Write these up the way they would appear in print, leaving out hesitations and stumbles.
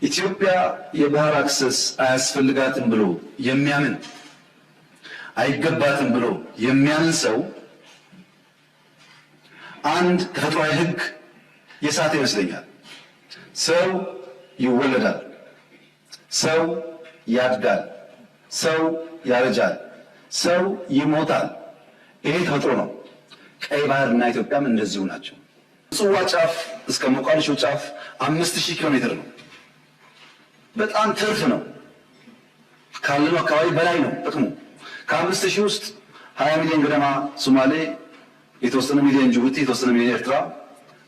ኢትዮጵያ የባህር አክሰስ አያስፈልጋትም ብሎ የሚያምን አይገባትም ብሎ የሚያምን ሰው አንድ ተፈጥሯዊ ሕግ የሳተ ይመስለኛል። ሰው ይወለዳል፣ ሰው ያድጋል፣ ሰው ያረጃል፣ ሰው ይሞታል። ይሄ ተፈጥሮ ነው። ቀይ ባህርና ኢትዮጵያም እንደዚሁ ናቸው። ጽዋ ጫፍ እስከ ሞቃዲሾ ጫፍ 5000 ኪሎ ሜትር ነው። በጣም ትርፍ ነው። ካለው አካባቢ በላይ ነው ጥቅሙ። ከ5000 ውስጥ 20 ሚሊዮን ገደማ ሶማሌ፣ የተወሰነ ሚሊዮን ጅቡቲ፣ የተወሰነ ሚሊዮን ኤርትራ፣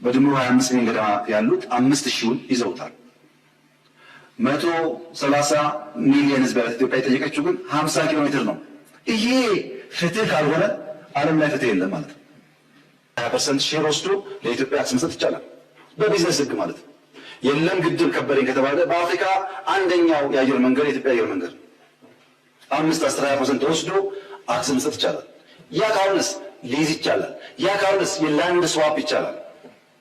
በድምሩ 25 ሚሊዮን ገደማ ያሉት 5000ውን ይዘውታል። 130 ሚሊዮን ህዝብ ያላት ኢትዮጵያ የጠየቀችው ግን 50 ኪሎ ሜትር ነው። ይሄ ፍትህ ካልሆነ ዓለም ላይ ፍትህ የለም ማለት ነው። 20% ሼር ወስዶ ለኢትዮጵያ አክሰስ መስጠት ይቻላል በቢዝነስ ህግ ማለት ነው። የለም ግድብ ከበደኝ ከተባለ በአፍሪካ አንደኛው የአየር መንገድ የኢትዮጵያ አየር መንገድ 5-10% ወስዶ አክሰስ መስጠት ይቻላል። ያ ካልሆነስ ሊዝ ይቻላል። ያ ካልሆነስ የላንድ ስዋፕ ይቻላል።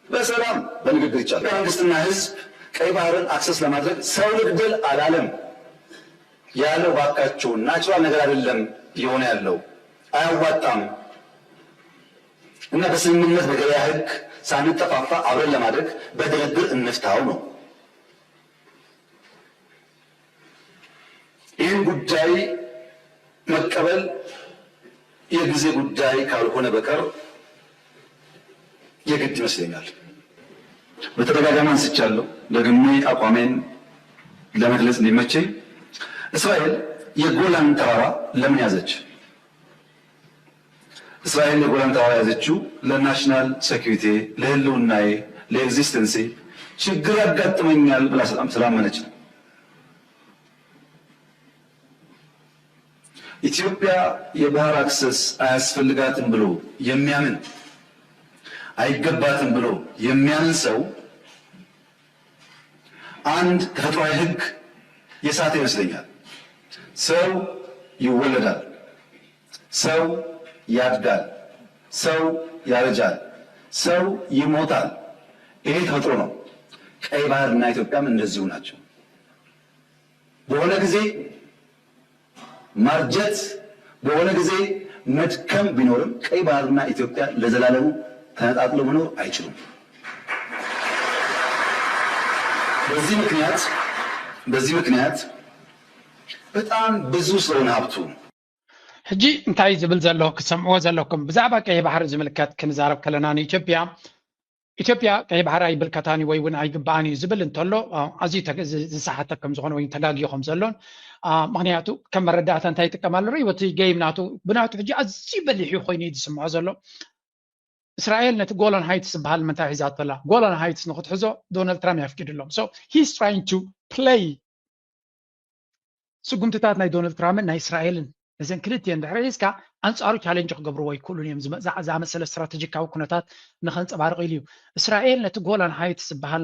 በሰላም በንግግር ይቻላል። መንግስትና ህዝብ ቀይ ባህርን አክሰስ ለማድረግ ሰው ልግደል አላለም ያለው። ባካቸው ናቹራል ነገር አይደለም የሆነ ያለው አያዋጣም እና በስምምነት በገበያ ህግ ሳንጠፋፋ አብረን ለማድረግ በድርድር እንፍታው ነው። ይህን ጉዳይ መቀበል የጊዜ ጉዳይ ካልሆነ በቀር የግድ ይመስለኛል። በተደጋጋሚ አንስቻለሁ፣ ደግሜ አቋሜን ለመግለጽ እንዲመቸኝ እስራኤል የጎላን ተራራ ለምን ያዘች? እስራኤል የጎላን ተራራ ያዘችው ለናሽናል ሴኩሪቲ፣ ለህልውናዬ፣ ለኤግዚስተንሲ ችግር ያጋጥመኛል ብላ ስላመነች ነው። ኢትዮጵያ የባህር አክሰስ አያስፈልጋትም ብሎ የሚያምን አይገባትም ብሎ የሚያምን ሰው አንድ ተፈጥሯዊ ሕግ የሳተ ይመስለኛል። ሰው ይወለዳል፣ ሰው ያድጋል፣ ሰው ያረጃል፣ ሰው ይሞታል። ይሄ ተፈጥሮ ነው። ቀይ ባህርና ኢትዮጵያም እንደዚሁ ናቸው። በሆነ ጊዜ ማርጀት፣ በሆነ ጊዜ መድከም ቢኖርም ቀይ ባህርና ኢትዮጵያ ለዘላለሙ ተነጣጥለው መኖር አይችሉም። በዚህ ምክንያት በጣም ብዙ ስለሆነ ሀብቱ ሕጂ እንታይ ዝብል ዘሎ ክሰምዕዎ ዘለኩም ብዛዕባ ቀይ ባህር ዝምልከት ክንዛረብ ከለና ኢትዮጵያ ቀይ ባህር ኣይብልከታኒ ወይ እውን ኣይግባኣኒ ዝብል እንተሎ ኣዝዩ ዝሰሓተ ከም ዝኾነ ወይ ተጋጊዮ ከም ዘሎን ምክንያቱ ከም መረዳእታ እንታይ ይጥቀማሉ ርእይወቲ ገይም ናቱ ብናቱ ሕጂ ኣዝዩ በሊሑ ኮይኑ እዩ ዝስምዖ ዘሎ። እስራኤል ነቲ ጎላን ሃይትስ ዝበሃል ምንታይ ሒዛቶላ? ጎላን ሃይትስ ንክትሕዞ ዶናልድ ትራምፕ የፍቂድሎም። ሶ ሂስ ትራይንግ ቱ ፕሌይ ስጉምትታት ናይ ዶናልድ ትራምፕን ናይ እስራኤልን እዘን ክልቲአን ድሕሪ ሒዝካ ኣንጻሩ ቻሌንጅ ክገብርዎ ይክእሉን እዮም። ዝኣመሰለ ስትራቴጂካዊ ኩነታት ንኸንፀባርቕ ኢሉ እዩ። እስራኤል ነቲ ጎላን ሃይትስ ዝበሃል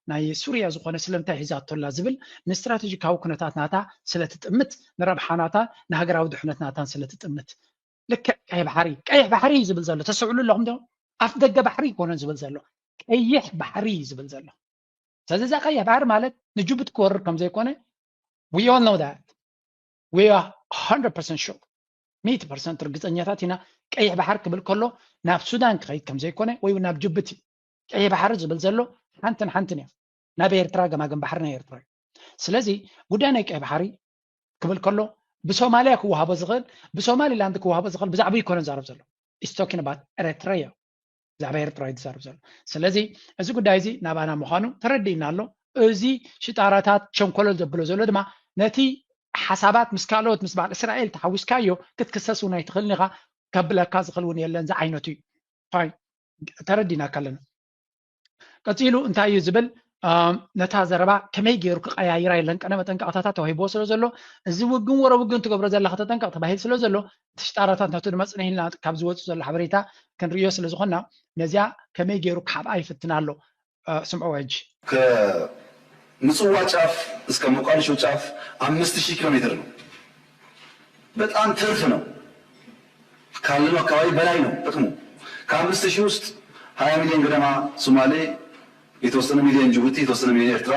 ናይ ሱርያ ዝኾነ ስለምንታይ ሒዛቶላ ዝብል ንስትራቴጂካዊ ኩነታት ናታ ስለትጥምት፣ ንረብሓ ናታ፣ ንሃገራዊ ድሕነት ናታን ስለትጥምት ልክዕ ቀይሕ ባሕሪ ዝብል ዘሎ ተስዕሉ ኣለኹም ዶ? ኣፍ ደገ ባሕሪ ይኮነን ዝብል ዘሎ ቀይሕ ባሕሪ ዝብል ዘሎ። ስለዚ እዛ ቀይሕ ባሕሪ ማለት ንጅቡቲ ክወርድ ከም ዘይኮነ we all know that. We are 100% sure 100% ርግፀኛታት ኢና። ቀይሕ ባሕሪ ክብል ከሎ ናብ ሱዳን ክኸይድ ከም ዘይኮነ ወይ ናብ ጅቡቲ ቀይሕ ባሕሪ ዝብል ዘሎ ሓንትን እያ ናብ ኤርትራ ገማገም ባሕሪ ናይ ኤርትራ። ስለዚ ጉዳይ ናይ ቀይሕ ባሕሪ ክብል ከሎ ብሶማልያ ክወሃቦ ዝኽእል ብሶማሊላንድ ክወሃቦ ዝኽእል ብዛዕባ ይኮነ ዛረብ ዘሎ is talking about ኤርትራያ ብዛዕባ ኤርትራ ይዛረብ ዘሎ። ስለዚ እዚ ጉዳይ እዚ ናባና ምዃኑ ተረዲእና ኣሎ። እዚ ሽጣራታት ሸንኮሎ ዘብሎ ዘሎ ድማ ነቲ ሓሳባት ምስ ካልኦት ምስ በዓል እስራኤል ተሓዊስካዮ ክትክሰስ እውን ኣይትኽእልን ኢኻ ከብለካ ዝኽእል እውን የለን። እዚ ዓይነቱ እዩ ፋይ ተረዲእና ከለና ቀፂሉ እንታይ እዩ ዝብል ነታ ዘረባ ከመይ ገይሩ ክቀያይራ የለን ቀነ መጠንቀቕታታት ተዋሂቦ ስለ ዘሎ እዚ ውግን ወረውግን ትገብሮ ዘለካ ተጠንቀቕ ተባሂል ስለ ዘሎ ሽጣራታት ነቱ ድማ ፅንሒልና ካብ ዝወፁ ዘሎ ሓበሬታ ክንሪዮ ስለ ዝኾና ነዚያ ከመይ ገይሩ ካብኣ ይፍትና ኣሎ። ስምዑ ሕጂ ከምጽዋ ጫፍ እስከ ሞቃዲሾ ጫፍ 5000 ኪሎ ሜትር ነው። በጣም ትርፍ ነው። ካለው አካባቢ በላይ ነው ጥቅሙ። ከ5000 ውስጥ 20 ሚሊዮን ገደማ ሶማሌ፣ የተወሰነ ሚሊዮን ጅቡቲ፣ የተወሰነ ሚሊዮን ኤርትራ፣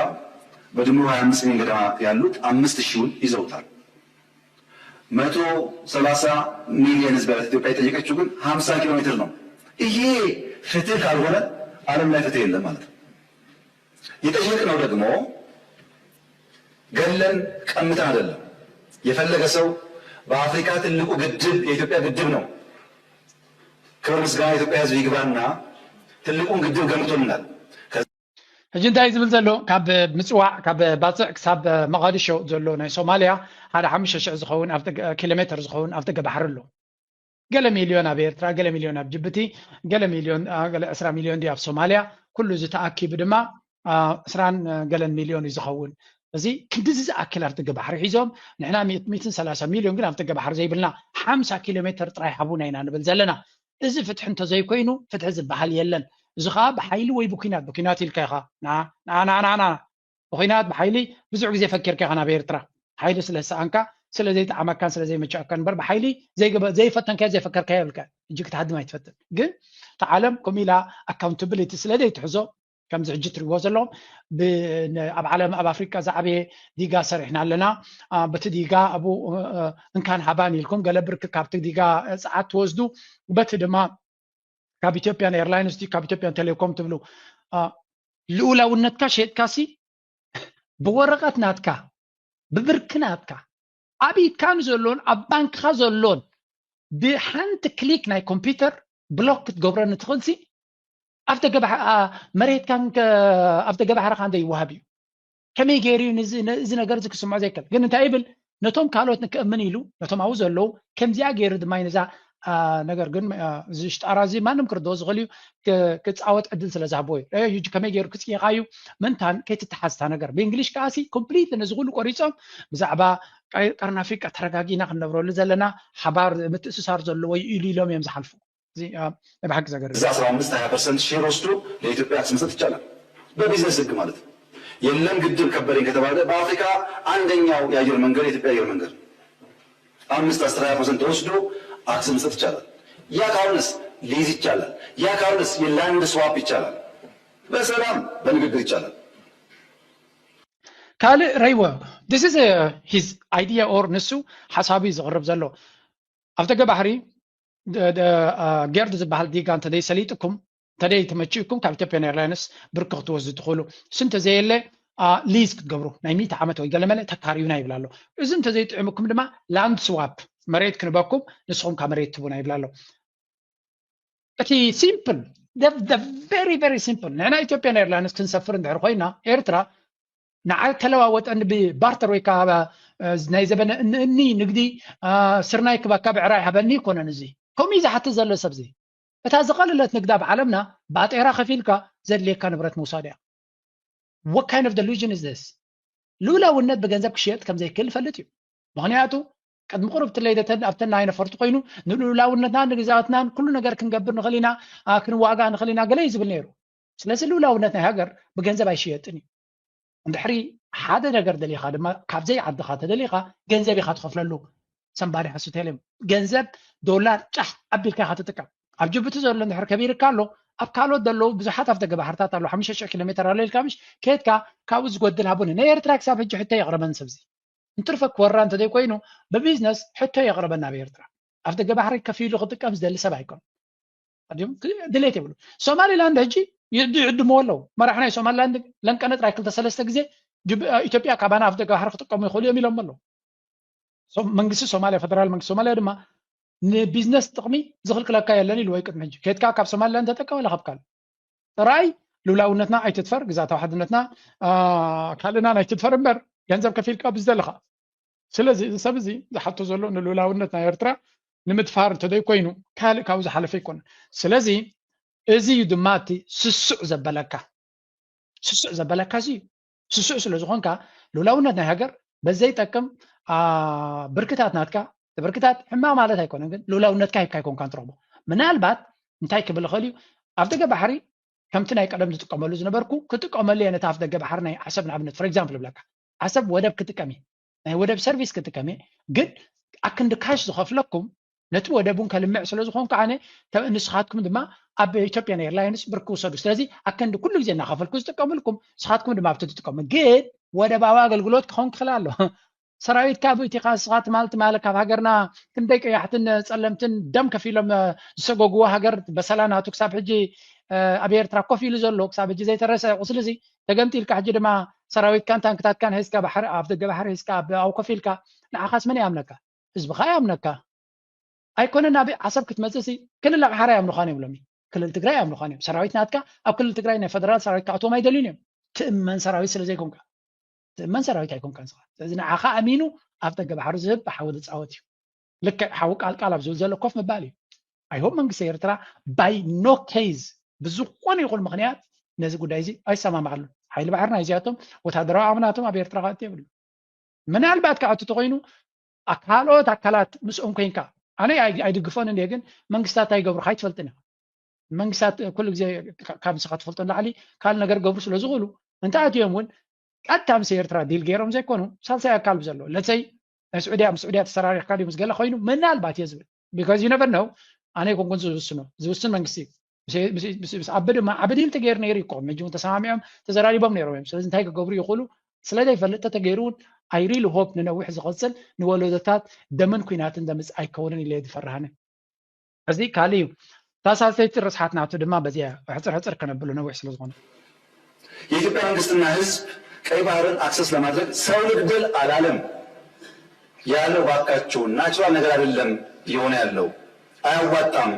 በድምሩ 25 ሚሊዮን ገደማ ያሉት 5000ውን ይዘውታል። 130 ሚሊዮን ህዝብ ያላት ኢትዮጵያ የጠየቀችው ግን 50 ኪሎ ሜትር ነው። ይሄ ፍትህ ካልሆነ ዓለም ላይ ፍትህ የለም ማለት ነው። የጠየቅነው ደግሞ ገለን ቀምተን አይደለም። የፈለገ ሰው በአፍሪካ ትልቁ ግድብ የኢትዮጵያ ግድብ ነው። ክብር ምስጋና የኢትዮጵያ ህዝብ ይግባና ትልቁን ግድብ ገምቶልናል። ሕጂ እንታይ ዝብል ዘሎ ካብ ምፅዋዕ ካብ ባፅዕ ክሳብ መቃዲሾ ዘሎ ናይ ሶማልያ ሓደ 5,000 ዝኸውን ኪሎ ሜትር ዝኸውን ኣብ ደገ ባሕሪ ኣሎ። ገለ ሚልዮን ኣብ ኤርትራ፣ ገለ ሚልዮን ኣብ ጅቡቲ፣ ገለ 20 ሚልዮን ኣብ ሶማልያ ኩሉ ዝተኣኪቡ ድማ 20 ገለን ሚልዮን እዩ ዝኸውን። እዚ ክንዲዚ ዝኣክል ኣብ ደገ ባሕሪ ሒዞም ንሕና 130 ሚልዮን ግን ኣብ ደገ ባሕሪ ዘይብልና 50 ኪሎ ሜትር ጥራይ ሓቡና ኢና ንብል ዘለና። እዚ ፍትሒ እንተዘይኮይኑ ፍትሒ ዝበሃል የለን። እዚ ከዓ ብሓይሊ ወይ ብኩናት ኢልካ ኢኻ ብኩናት ብሓይሊ ብዙሕ ግዜ ፈኪርካ ኢኻ ናብ ኤርትራ ሓይሊ ስለዝሰኣንካ ስለዘይጠዓመካን ስለዘይመቸአካን እምበር ብሓይሊ ዘይፈተንካዮ ዘይፈከርካዮ ይብልካ እጅ ክትሃድም ኣይትፈትን። ግን እቲ ዓለም ከምኡ ኢላ ኣካውንታብሊቲ ስለዘይትሕዞ ከምዚ ሕጂ ትሪእዎ ዘለኹም ኣብ ዓለም ኣብ ኣፍሪካ ዝዓበየ ዲጋ ሰሪሕና ኣለና። በቲ ዲጋ ኣብኡ እንካን ሃባን ኢልኩም ገለ ብርክ ካብቲ ዲጋ ፀዓት ትወስዱ በቲ ድማ ካብ ኢትዮጵያን ኤርላይንስ ካብ ኢትዮጵያን ቴሌኮም ትብሉ ልኡላውነትካ ሸጥካሲ ብወረቐት ናትካ ብብርክ ናትካ ኣብ ኢድካን ዘሎን ኣብ ባንክካ ዘሎን ብሓንቲ ክሊክ ናይ ኮምፒተር ብሎክ ክትገብረኒ ትኽእልሲ ኣብ ደገ መሬትካን ኣብ ደገ ባሕርካ እንደይወሃብ እዩ። ከመይ ገይሩ እዚ ነገር እዚ ክስምዖ ዘይከል ግን እንታይ ይብል ነቶም ካልኦት ንክእምን ኢሉ ነቶም ኣብኡ ዘለው ከምዚኣ ገይሩ ድማ ነዛ ነገር ግን እዚ ሽጣራ እዚ ማንም ክርድኦ ዝኽእል እዩ ክፃወት ዕድል ስለ ዝሃብዎ እዩ። ከመይ ገይሩ ክፅኢኻ እዩ ምንታን ከይትተሓዝታ ነገር ብእንግሊሽ ከኣሲ ኮምፕሊት ነዚ ኩሉ ቆሪፆም ብዛዕባ ቀርኒ ኣፍሪቃ ተረጋጊና ክንነብረሉ ዘለና ሓባር ምትእስሳር ዘለዎ ኢሉ ኢሎም እዮም ዝሓልፉ። እዚ ብሓቂ ዘገርም እዚ 15-20% ሼር ወስዶ ለኢትዮጵያ መስጠት ይቻላል በቢዝነስ ህግ ማለት ነው። የለም ግድብ ከበደኝ ከተባለ በአፍሪካ አንደኛው የአየር መንገድ የኢትዮጵያ አየር መንገድ 5-10% ወስዶ አክሰስ መስጠት ይቻላል። ያ ካሁንስ ሊዝ ይቻላል። ያ ካሁንስ የላንድ ስዋፕ ይቻላል። በሰላም በንግግር ይቻላል። ካልእ ረይወ this is his idea or ንሱ ሓሳቢ ዝቕርብ ዘሎ ኣብ ደገ ባሕሪ ጌርድ ዝበሃል ዲጋ እንተደይ ሰሊጥኩም እንተደይ ተመቺእኩም ካብ ኢትዮጵያን ኤርላይንስ ብርክ ክትወስዱ ትኽእሉ እሱ እንተዘየለ ሊዝ ክትገብሩ ናይ 100 ዓመት ወይ ገለ መለ ተካርዩና ይብላ ኣሎ። እዚ እንተዘይጥዕምኩም ድማ ላንድ ስዋፕ መሬት ክንበኩም ንስኹም ካብ መሬት ትቡና ይብላ ኣሎ። እቲ ሲምፕል ቨሪ ሲምፕል ንሕና ኢትዮጵያን ኤርላይንስ ክንሰፍር እንድሕር ኮይና ኤርትራ ንዓይ ተለዋወጠኒ ብባርተር ወይ ከዓ ናይ ዘበነ እኒ ንግዲ ስርናይ ክባካ ብዕራይ ሃበኒ ይኮነን እዚ ከምኡ ዝሓትት ዘሎ ሰብ እዚ እታ ዝቐለለት ንግዳ ብዓለምና ብኣጤራ ከፊልካ ዘድልየካ ንብረት ምውሳድ እያ። what kind of delusion is this? ልኡላውነት ብገንዘብ ክሽየጥ ከም ዘይክእል ይፈልጥ እዩ። ምክንያቱ ቅድሚ ቁርብ ትለይደተን ኣብተና ኣይነፈርቱ ኮይኑ ንልኡላውነትና ንግዛኣትናን ኩሉ ነገር ክንገብር ንኽእል ኢና ክንዋጋ ንኽእል ኢና ገለ እዩ ዝብል ነይሩ። ስለዚ ልኡላውነት ናይ ሃገር ብገንዘብ ኣይሽየጥን እዩ። እንድሕሪ ሓደ ነገር ደሊኻ ድማ ካብዘይ ዓድኻ ተደሊኻ ገንዘብ ኢኻ ትኸፍለሉ ሰንባዲ ሓሱ ተልም ገንዘብ ዶላር ጫሕ ኣቢልካ ኢኻ ትጥቀም። ኣብ ጅቡቲ ዘሎ እንድሕር ከቢርካ ኣሎ ኣብ ካልኦት ዘለዉ ብዙሓት ኣብ ደገ ባሕርታት ኣሎ 5,000 ኪሎ ሜትር ኣሎ ኢልካ ምሽ ከድካ ካብኡ ዝጎድል ሃቡኒ ናይ ኤርትራ ክሳብ ሕጂ ሕቶ የቕረበን ሰብዚ እንትርፈ ክወራ እንተደይ ኮይኑ ብቢዝነስ ሕቶ የቕረበና ኣብ ኤርትራ ኣብ ደገ ባሕሪ ከፍ ኢሉ ክጥቀም ዝደሊ ሰብ ኣይኮን ድሌት የብሉ። ሶማሊላንድ ሕጂ ይዕድምዎ ኣለዉ መራሒ ናይ ሶማሊላንድ ለንቀነ ጥራይ 2-3 ግዜ ኢትዮጵያ ካባና ኣብ ደገ ባሕሪ ክጥቀሙ ይኽእሉ እዮም ኢሎም ኣለዉ። መንግስቲ ሶማልያ ፌደራል መንግስቲ ሶማልያ ድማ ንቢዝነስ ጥቕሚ ዝኽልክለካ የለን ኢሉ ወይ ቅድሚ ሕጂ ከድካ ካብ ሶማሊላንድ ተጠቀም ኢለ ካብ ካልእ ጥራይ ልኡላውነትና ኣይትድፈር ግዛእታዊ ሓድነትና ካልእና ናይትድፈር እምበር ገንዘብ ከፊልካ ብዝደለኻ። ስለዚ እዚ ሰብ እዚ ዝሓቶ ዘሎ ንልኡላውነት ናይ ኤርትራ ንምድፋር እንተደይ ኮይኑ ካልእ ካብኡ ዝሓለፈ ይኮነን። ስለዚ እዚ እዩ ድማ እቲ ስሱዕ ዘበለካ እዚ እዩ ስሱዕ ስለ ዝኾንካ ልኡላውነት ናይ ሃገር በዘይጠቅም ብርክታት ናትካ ብርክታት ሕማቅ ማለት ኣይኮነን ግን ልኡላውነትካ ሂብካ ይኮንካ ትረኽቦ። ምናልባት እንታይ ክብል ይኽእል እዩ ኣብ ደገ ባሕሪ ከምቲ ናይ ቀደም ዝጥቀመሉ ዝነበርኩ ክጥቀመሉ እየ ነቲ ኣብ ደገ ባሕሪ ናይ ዓሰብ ንኣብነት ፎር ኤግዛምፕል ብለካ ዓሰብ ወደብ ክጥቀም ናይ ወደብ ሰርቪስ ክጥቀም ግን ኣክንዲ ካሽ ዝኸፍለኩም ነቲ ወደቡን ከልምዕ ስለ ዝኾንኩ ኣነ ንስኻትኩም ድማ ኣብ ኢትዮጵያን ኤርላይንስ ብርክ ውሰዱ። ስለዚ ኣክንዲ ኩሉ ግዜ እናኸፈልኩ ዝጥቀመልኩም ንስኻትኩም ድማ ኣብቲ ትጥቀሙ ግን ወደባዊ አገልግሎት ክኾን ክኽእል ኣሎ ሰራዊት ካብ ኢቲኻ ስኻት ማለት ካብ ሃገርና ክንደይ ቀያሕትን ጸለምትን ደም ከፊሎም ዝሰጎግዎ ሃገር በሰላም ናቱ ክሳብ ሕጂ ኣብ ኤርትራ ኮፍ ኢሉ ዘሎ ክሳብ ሕጂ ዘይተረሰ ቁስሊ እዚ ተገምቲልካ ሕጂ ድማ ሰራዊትካን ታንክታትካን ሒዝካ ባሕሪ ኣብ ደገ ባሕሪ ሒዝካ ኣብኡ ኮፍ ኢልካ ንዓኻስ መን ያምነካ ህዝብኻ ያምነካ ኣይኮነን ኣብ ዓሰብ ክትመፅሲ ክልል ኣምሓራ ያምኑኻን ይብሎም ክልል ትግራይ ያምኑኻን እዮም ሰራዊት ናትካ ኣብ ክልል ትግራይ ናይ ፌደራል ሰራዊት ካኣቶም ኣይደልዩን እዮም ትእመን ሰራዊት ስለ ዘይኮንካ ትእመን ሰራዊት ኣይኮንካን ስኻ ስለዚ ንዓኻ ኣሚኑ ኣብ ደገ ባሕሪ ዝህብ ብሓዊ ዝፃወት እዩ ልክዕ ሓዊ ቃልቃል ኣብ ዝብል ዘሎ ኮፍ ምባል እዩ ኣይሆፕ መንግስቲ ኤርትራ ባይ ኖ ኬዝ ብዝኾነ ይኹን ምክንያት ነዚ ጉዳይ እዚ ኣይሰማማዓሉ ሓይሊ ባሕርና እዚኣቶም ወታደራዊ ኣምናቶም ኣብ ኤርትራ ካእቲ የብሉ ምናልባት ካኣቱ ተኮይኑ ካልኦት ኣካላት ምስኦም ኮይንካ ኣነ ኣይድግፎን እንደ ግን መንግስታት ኣይገብሩ ኣይትፈልጥን መንግስታት ኩሉ ግዜ ካብ ንስኻ ትፈልጦ ላዕሊ ካል ነገር ገብሩ ስለ ዝኽእሉ እንታይ ኣትዮም እውን ቀጥታ ምስ ኤርትራ ዲል ገይሮም ዘይኮኑ ሳልሳይ ኣካል ብዘሎ ለሰይ ናይ ስዑድያ ተሰራሪሕካ ድዩ ምስ ገለ ኮይኑ ምናልባት እየ ዝብል ቢካዝ ዩ ነቨር ነው ኣነ ይኮንኩን ዝውስን መንግስቲ ዓቢ ድማ ዓቢ ዲል ተገይሩ ነይሩ ይኮም ሕጂ እውን ተሰማሚዖም ተዘራሪቦም ነይሮም እዮም ስለዚ እንታይ ክገብሩ ይኽእሉ ስለዘይፈልጥ ተገይሩ እውን I really hope ንነዊሕ ዝቐፅል ንወለዶታት ደምን ኩናትን ዘምፅ ኣይከውንን ኢለ ዝፈርሃነ እዚ ካሊ እዩ ታሳሰይቲ ርስሓት ናቱ ድማ በዚያ ሕፅር ከነብሉ ነዊሕ ስለ ዝኾነ የኢትዮጵያ መንግስትና ህዝብ ቀይ ባህርን አክሰስ ለማድረግ ሰው ልግደል አላለም ያለው ባካቸው ናቹራል ነገር አይደለም የሆነ ያለው አያዋጣም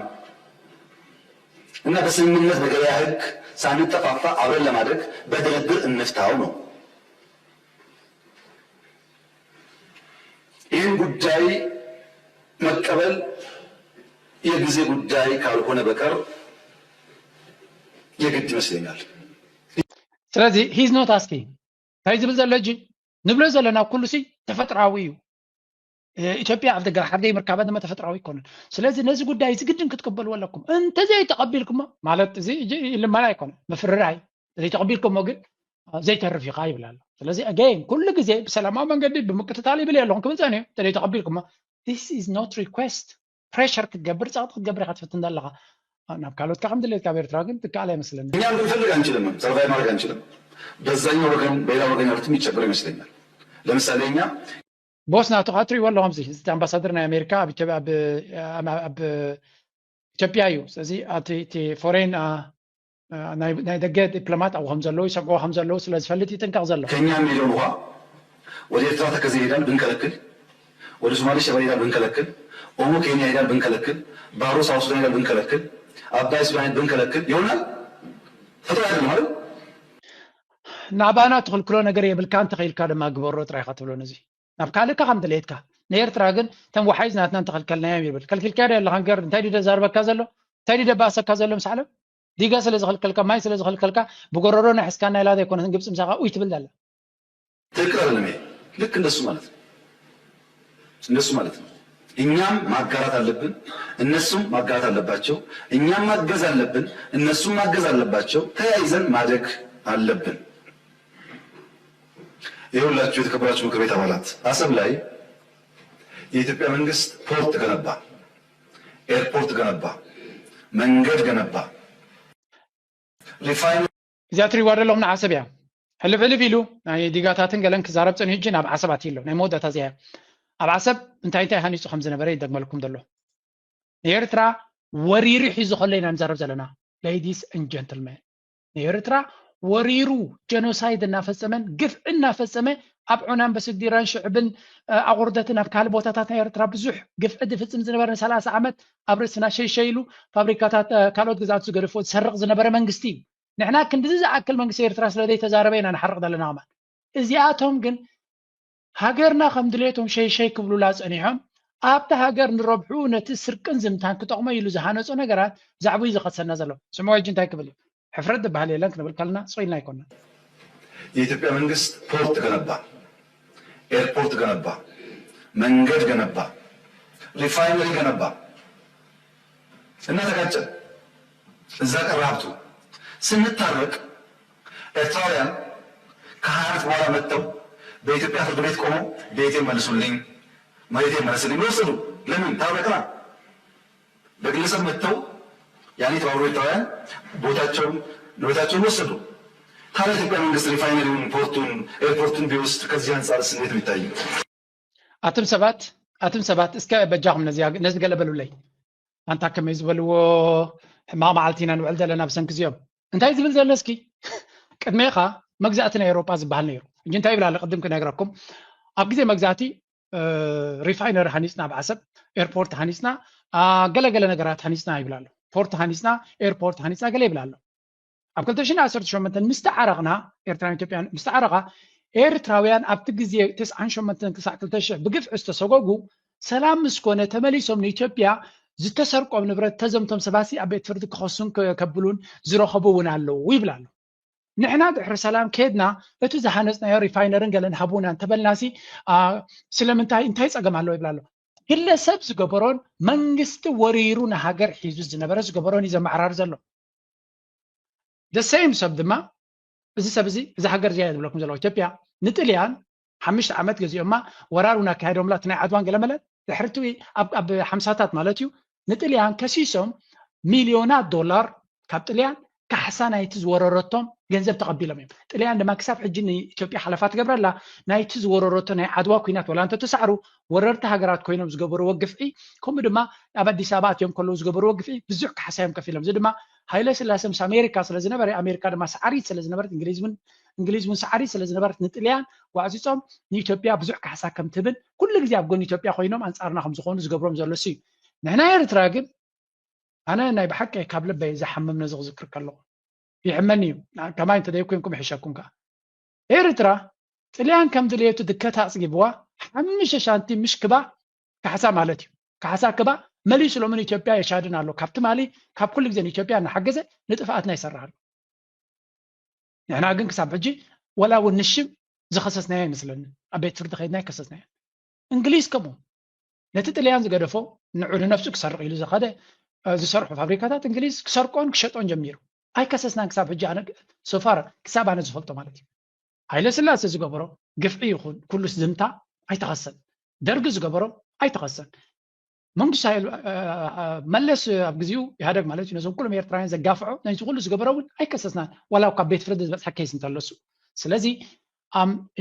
እና በስምምነት በገበያ ህግ ሳንጠፋፋ አብረን ለማድረግ በድርድር እንፍታው ነው ይህን ጉዳይ መቀበል የጊዜ ጉዳይ ካልሆነ በቀር የግድ ይመስለኛል ስለዚ ሂዝ ኖት አስኪንግ እንታይ ዝብል ዘሎ እጂ ንብሎ ዘለና ኩሉ ሲ ተፈጥራዊ እዩ ኢትዮጵያ ኣብ ደገ ሓደይ ምርካባ ድማ ተፈጥራዊ ይኮነን ስለዚ ነዚ ጉዳይ ዝግድን ክትቀበልዎ ኣለኩም እንተዘይ ተቐቢልኩሞ ማለት እዚ ልመና ኣይኮነን መፍርራይ ዘይተቐቢልኩሞ ግን ዘይተርፍ ኢኻ ይብል ኣሎ ስለዚ again ኩሉ ግዜ ብሰላማዊ መንገዲ ብምክትታል ይብል ኣለኹም ክብል ፀንዩ ተዘይ ተቐቢልኩሞ this is not request pressure ክትገብር ፀቕጥ ክትገብር ኢኻ ትፍትን ዘለኻ ናብ ካልኦትካ ከም ድሌትካ ኣብ ኤርትራ ግን ትከኣል ኣይመስለኒ እኛም ብንፈልግ አንችልም ሰርቫይቭ ማድረግ አንችልም በዛኛው ወገን በሌላ ወገን ያሉት የሚቸገሩ ይመስለኛል ለምሳሌ እኛ ቦስ ናቱ ካትሪእዎ ኣለኹም እዚ ኣምባሳደር ናይ ኣሜሪካ ኣብ ኢትዮጵያ እዩ ስለዚ እቲ ፎሬን ናይ ደገ ዲፕሎማት ኣብኡ ከም ዘለዉ ይሰግዎ ከም ዘለዉ ስለ ዝፈልጥ ይጥንቀቕ ዘሎ ከኛ የሚለውን ውሃ ወደ ኤርትራ ተከዜ ይሄዳል ብንከለክል ወደ ሶማሌ ሸበሌ ይሄዳል ብንከለክል ኦሞ ኬንያ ይሄዳል ብንከለክል ባሮ ሳውት ሱዳን ይሄዳል ብንከለክል አባይ ሱዳን ብንከለክል ይሆናል ፈጥሮ አይደለም አይደል ናባና ትኽልክሎ ነገር የብልካ እንተ ኸይልካ ድማ ግበሮ ጥራይካ ትብሎ ነዚ ናብ ካልእካ ከም ድሌትካ ንኤርትራ ግን ተን ወሓይዝ ናትና እንተኸልከልናዮም ይብል ከልኪልካ ዶ ኣለካ ንገር እንታይ ዲ ደዛርበካ ዘሎ እንታይ ዲ ደባእሰካ ዘሎ ምስ ዓለም ዲጋ ስለ ዝኽልከልካ ማይ ስለ ዝኽልከልካ ብጎረሮ ናይ ሕስካ ናይ ላዳ ይኮነት ግብፂ ምሳኻ ውይ ትብል ዘላ ትክክል አይደለም ልክ እንደሱ ማለት ነው እኛም ማጋራት አለብን እነሱም ማጋራት አለባቸው እኛም ማገዝ አለብን እነሱም ማገዝ አለባቸው ተያይዘን ማደግ አለብን የሁላችሁ የተከበራችሁ ምክር ቤት አባላት አሰብ ላይ የኢትዮጵያ መንግስት ፖርት ገነባ ኤርፖርት ገነባ መንገድ ገነባ ሪፋይነሪ እዚኣ ትሪእዋ ዘለኹም ንዓሰብ እያ ሕልፍ ኢሉ ናይ ዲጋታትን ገለን ክዛረብ ፀኒሑ ሕጂ ናብ ዓሰብ ኣትዩ ኣሎ ናይ መወዳእታ እዚኣ ኣብ ዓሰብ እንታይ ሃኒፁ ከም ዝነበረ ይደግመልኩም ዘሎ ንኤርትራ ወሪሩ ሒዙ ከሎ ኢና ንዛረብ ዘለና ሌዲስ ኤንድ ጀንትልመን ንኤርትራ ወሪሩ ጀኖሳይድ እናፈፀመን ግፍ እናፈፀመ ኣብ ዑናን በስግዲራን ሽዕብን ኣቁርደትን ኣብ ካልእ ቦታታት ናይ ኤርትራ ብዙሕ ግፍ ዝፍፅም ዝነበረ 30 ዓመት ኣብ ርእስና ሸይሸይሉ ፋብሪካታት ካልኦት ግዛት ዝገድፎ ዝሰርቕ ዝነበረ መንግስቲ እዩ ንሕና ክንዲዚ ዝኣክል መንግስቲ ኤርትራ ስለዘይ ተዛረበ ኢና ንሓርቕ ዘለና ማለት እዚኣቶም ግን ሃገርና ከም ድሌቶም ሸይሸይ ክብሉላ ፀኒሖም ኣብቲ ሃገር ንረብሑ ነቲ ስርቅን ዝምታን ክጠቕሞ ኢሉ ዝሃነፆ ነገራት ዛዕቡ ዝኸሰና ዘሎ ስምዖ እጂ እንታይ ክብል እዩ ሕፍረት ዝበሃል የለን ክንብል ከለና ፅኢልና ኣይኮነን የኢትዮጵያ መንግስት ፖርት ገነባ ኤርፖርት ገነባ መንገድ ገነባ ሪፋይነሪ ገነባ እና ተጋጨን እዛ ቀረ ሀብቱ ስንታረቅ ኤርትራውያን ከ20 ዓመት በኋላ መጥተው በኢትዮጵያ ፍርድ ቤት ቆመው ቤቴን መልሱልኝ መሬቴን መልሱልኝ ወሰዱ ለምን ታረቅና በግለሰብ መጥተው ያኔ ተባብሮ ኤርትራውያን ቦታቸውን ንብረታቸውን ወሰዱ ታዲያ ኢትዮጵያ መንግስት ሪፋይነሪውን ኤርፖርቱን ቢወስድ ከዚህ አንጻርስ እንዴት ነው የሚታየው? አትም ሰባት እስከ በጃኹም ነዚ ገለበሉለይ አንታ ከመይ ዝበልዎ ሕማቕ መዓልቲና ንውዕል ዘለና ብሰንኪ እዚኦም እንታይ ዝብል ዘሎ እስኪ ቅድሜኻ መግዛእቲ ናይ ኤውሮጳ ዝበሃል ነይሩ እንጂ እንታይ ይብላ ቅድም ክነግረኩም ኣብ ግዜ መግዛእቲ ሪፋይነሪ ሃኒፅና ብዓሰብ ኤርፖርት ሃኒፅና ገለገለ ነገራት ሃኒፅና ይብላ ኣሎ ፖርት ሃኒፅና ኤርፖርት ሃኒፅና ገለ ይብላ ኣሎ ኣብ 2018 ምስተዓረቕና ኤርትራን ኢትዮጵያን ምስተዓረቓ ኤርትራውያን ኣብቲ ግዜ 98 ክሳብ 2000 ብግፍዒ ዝተሰጎጉ ሰላም ምስ ኮነ ተመሊሶም ንኢትዮጵያ ዝተሰርቆም ንብረት ተዘምቶም ሰባሲ ኣብ ቤት ፍርዲ ክኸሱን ከብሉን ዝረኸቡ እውን ኣለዉ ይብላ ኣሎ ንሕና ድሕሪ ሰላም ከድና እቲ ዝሃነፅናዮ ሪፋይነርን ገለን ሃቡና እንተበልናሲ ስለምንታይ እንታይ ፀገም ኣለዎ ይብላ ኣሎ ግለሰብ ዝገበሮን መንግስቲ ወሪሩ ንሃገር ሒዙ ዝነበረ ዝገበሮን እዩ ዘመዓራር ዘሎ ደሰይም ሰብ ድማ እዚ ሰብ እዚ ሃገር እዚኣ ዝብለኩም ዘለዎ ኢትዮጵያ ንጥልያን 5 ዓመት ገዚኦማ ወራሩን ኣካይዶምላ እቲ ናይ ዓድዋን ገለመለ ድሕርቲ ኣብ 50ታት ማለት እዩ ንጥልያን ከሲሶም ሚልዮናት ዶላር ካብ ጥልያን ካሕሳ ናይቲ ዝወረረቶም ገንዘብ ተቐቢሎም እዮም ጥልያን ድማ ክሳብ ሕጂ ንኢትዮጵያ ሓለፋ ትገብረላ ናይቲ ዝወረረቶ ናይ ዓድዋ ኩናት ወላ እንተተሳዕሩ ወረርቲ ሃገራት ኮይኖም ዝገበርዎ ግፍዒ ከምኡ ድማ ኣብ ኣዲስ ኣበባ እትዮም ከለዉ ዝገበርዎ ግፍዒ ብዙሕ ካሕሳ እዮም ከፊሎም እዚ ድማ ሃይለ ስላሴ ምስ ኣሜሪካ ስለዝነበረ ኣሜሪካ ድማ ሰዓሪት ስለዝነበረት እንግሊዝ እውን ሰዓሪት ስለዝነበረት ንጥልያን ዋዕፂፆም ንኢትዮጵያ ብዙሕ ካሕሳ ከም ትብል ኩሉ ግዜ ኣብ ጎኒ ኢትዮጵያ ኮይኖም ኣንፃርና ከም ዝኾኑ ዝገብሮም ዘሎሲ እዩ ንሕና ኤርትራ ግን ኣነ ናይ ብሓቂ ካብ ልበይ ዝሓምም ነዚ ክዝክር ከለኹ ይሕመኒ እዩ ከማይ እንተደይኮንኩም ይሕሸኩም ከዓ ኤርትራ ጥልያን ከም ድልየቱ ድከታ ኣፅጊብዋ 5 ሳንቲም ምሽ ክባ ካሕሳ ማለት እዩ ካሕሳ ክባ መሊሱ ሎምን ኢትዮጵያ የሻድን ኣሎ ካብቲ ማሊ ካብ ኩሉ ግዜ ንኢትዮጵያ እናሓገዘ ንጥፍኣትና ይሰርሕ ኣሎ ንሕና ግን ክሳብ ሕጂ ወላ እውን ንሽም ዝኸሰስናዮ ይመስለኒ ኣብ ቤት ፍርዲ ከይድና ይከሰስናዮ እንግሊዝ ከምኡ ነቲ ጥልያን ዝገደፎ ንዑ ንነፍሱ ክሰርቕ ኢሉ ዝኸደ ዝሰርሑ ፋብሪካታት እንግሊዝ ክሰርቆን ክሸጦን ጀሚሩ ኣይከሰስናን ክሳብ ሕጂ ኣነ ሶፋር ክሳብ ኣነ ዝፈልጦ ማለት እዩ ሃይለ ስላሴ ዝገበሮ ግፍዒ ይኹን ኩሉስ ዝምታ ኣይተኸሰን ደርጊ ዝገበሮ ኣይተኸሰን መንግስቲ መለስ ኣብ ግዜኡ ኢህደግ ማለት እዩ ነዞም ኩሎም ኤርትራውያን ዘጋፍዖ ናይዚ ኩሉ ዝገበሮ እውን ኣይከሰስናን ዋላ ካብ ቤት ፍርዲ ዝበፅሐ ኬስ እንተለሱ ስለዚ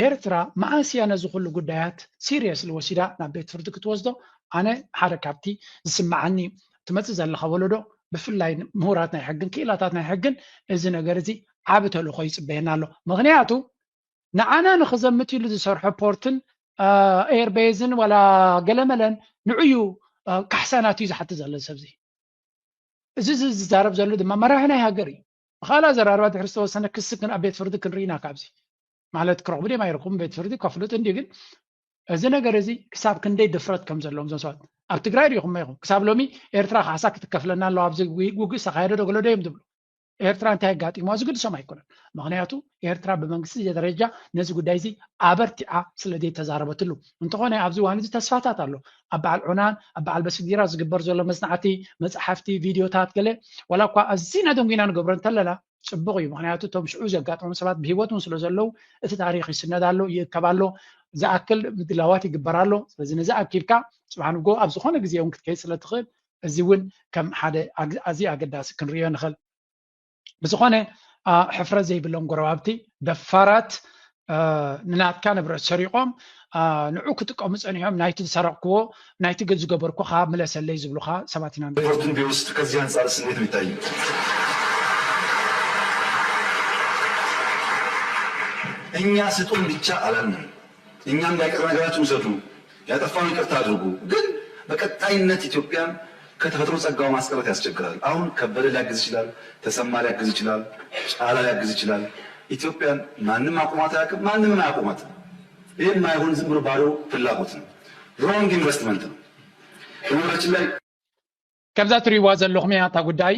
ኤርትራ መዓስያ ነዚ ኩሉ ጉዳያት ሲሪየስ ወሲዳ ናብ ቤት ፍርዲ ክትወስዶ ኣነ ሓደ ካብቲ ዝስማዓኒ ትመፅእ ዘለካ ወለዶ ብፍላይ ምሁራት ናይ ሕግን ክእላታት ናይ ሕግን እዚ ነገር እዚ ዓብ ተልእኮ ይፅበየና ኣሎ ምክንያቱ ንዓና ንክዘምት ኢሉ ዝሰርሖ ፖርትን ኤርቤዝን ወላ ገለመለን ንዕዩ ካሕሳናት እዩ ዝሓቲ ዘሎ ሰብዚ እዚ ዝዛረብ ዘሎ ድማ መራሒ ናይ ሃገር እዩ ብካልኣ ዘራርባ ድሕሪ ዝተወሰነ ክሲ ኣብ ቤት ፍርዲ ክንርኢና ካብዚ ማለት ክረኽቡ ድም ኣይረኽቡን ቤት ፍርዲ ከፍሉጥ እንዲ ግን እዚ ነገር እዚ ክሳብ ክንደይ ድፍረት ከም ዘለዎም ዞም ሰባት ኣብ ትግራይ ሪኢኹም ኢኹም ክሳብ ሎሚ ኤርትራ ካሕሳ ክትከፍለና ኣለዋ ኣብዚ ውግእ ዝተካየደ ዶ ገለ ዶ እዮም ዝብሉ ኤርትራ እንታይ ኣጋጢሞ ዝግድሶም ኣይኮነን ምክንያቱ ኤርትራ ብመንግስቲ ደረጃ ነዚ ጉዳይ እዚ ኣበርቲዓ ስለዘይ ተዛረበትሉ እንተኾነ ኣብዚ እዋን እዚ ተስፋታት ኣሎ ኣብ በዓል ዑናን ኣብ በዓል በስጊራ ዝግበር ዘሎ መፅናዕቲ መፅሓፍቲ ቪድዮታት ገለ ዋላ እኳ ኣዝና ደንጉና ንገብሮ እንተለና ፅቡቅ እዩ ምክንያቱ እቶም ሽዑ ዘጋጥሞም ሰባት ብሂወት እውን ስለ ዘለው እቲ ታሪክ ይስነድ ኣሎ ይእከብ ኣሎ ዝኣክል ምድላዋት ይግበር ኣሎ ስለዚ ነዚ ኣኪብካ ፅባሕ ንጎ ኣብ ዝኾነ ግዜ እውን ክትከይድ ስለትኽእል እዚ እውን ከም ሓደ ኣዝዩ ኣገዳሲ ክንሪኦ ንኽእል ብዝኾነ ሕፍረት ዘይብሎም ጎረባብቲ ደፋራት ንናትካ ንብረት ሰሪቆም ንዑ ክጥቀሙ ፀኒሖም ናይቲ ዝሰረቅክዎ ናይቲ ገ ዝገበርኩ ካ ምለሰለይ ዝብሉካ ሰባት ኢና ኤርፖርቱን ቢወስድ ከዚህ አንጻርስ እንዴት ነው የሚታየው? እኛ ስጡን ብቻ አላልንም። እኛ እንዳይቀር ነገራችን ውሰዱ፣ ያጠፋውን ይቅርታ አድርጉ። ግን በቀጣይነት ኢትዮጵያን ከተፈጥሮ ጸጋው ማስቀረት ያስቸግራል። አሁን ከበደ ሊያግዝ ይችላል፣ ተሰማ ሊያግዝ ይችላል፣ ጫላ ሊያግዝ ይችላል። ኢትዮጵያን ማንም አቁማት አያውቅም፣ ማንም አያቁማት። ይህ የማይሆን ዝም ብሎ ባዶ ፍላጎት ነው፣ ሮንግ ኢንቨስትመንት ነው። በነገራችን ላይ ከምዛ ትሪእዋ ዘለኹም እታ ጉዳይ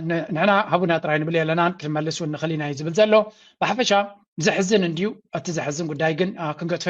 ንሕና ሃቡና ጥራይ ንብል የለናን ክመልስ እውን ንኽእል ኢና እዩ ዝብል ዘሎ ብሓፈሻ ዘሕዝን እንድዩ እቲ ዘሕዝን ጉዳይ ግን ክንገጥፈ